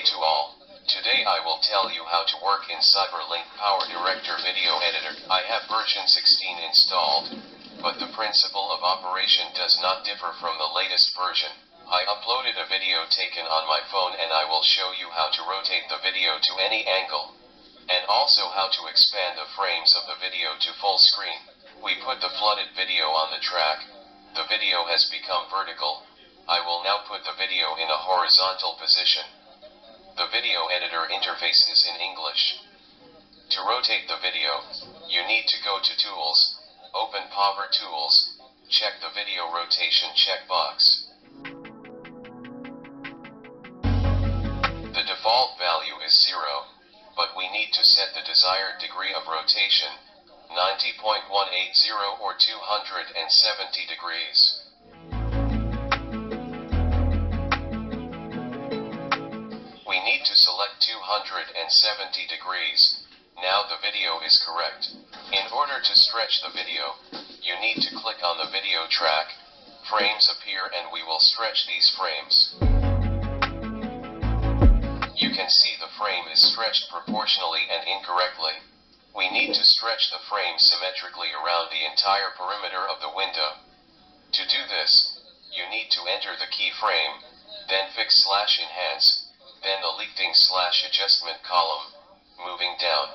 to all. Today I will tell you how to work in CyberLink PowerDirector video editor. I have version 16 installed, but the principle of operation does not differ from the latest version. I uploaded a video taken on my phone and I will show you how to rotate the video to any angle, and also how to expand the frames of the video to full screen. We put the flooded video on the track. The video has become vertical. I will now put the video in a horizontal position. The video editor interface is in English. To rotate the video, you need to go to Tools, open Power Tools, check the video rotation checkbox. The default value is 0, but we need to set the desired degree of rotation, 90.180 or 270 degrees. We need to select 270 degrees. Now the video is correct. In order to stretch the video, you need to click on the video track. Frames appear and we will stretch these frames. You can see the frame is stretched proportionally and incorrectly. We need to stretch the frame symmetrically around the entire perimeter of the window. To do this, you need to enter the keyframe, then fix /enhance, then the leakting /adjustment column, moving down.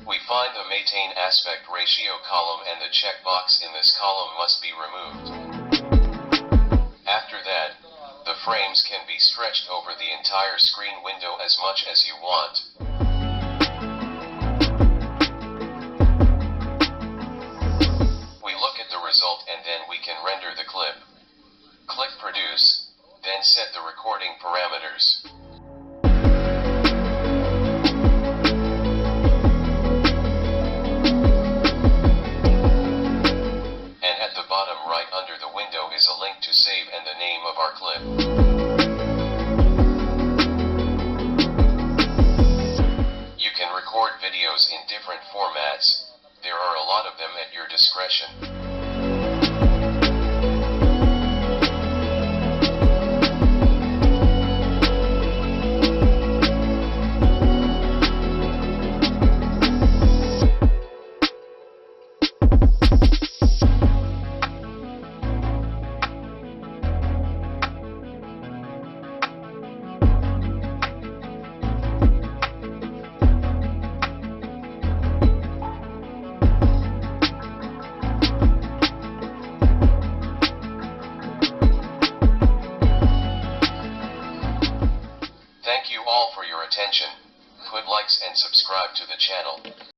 We find the maintain aspect ratio column and the checkbox in this column must be removed. After that, the frames can be stretched over the entire screen window as much as you want. We look at the result and then we can render the clip. Click Produce, then set the recording parameters. And at the bottom right under the window is a link to save and the name of our clip. You can record videos in different formats. There are a lot of them at your discretion. Thank you all for your attention. Put likes and subscribe to the channel.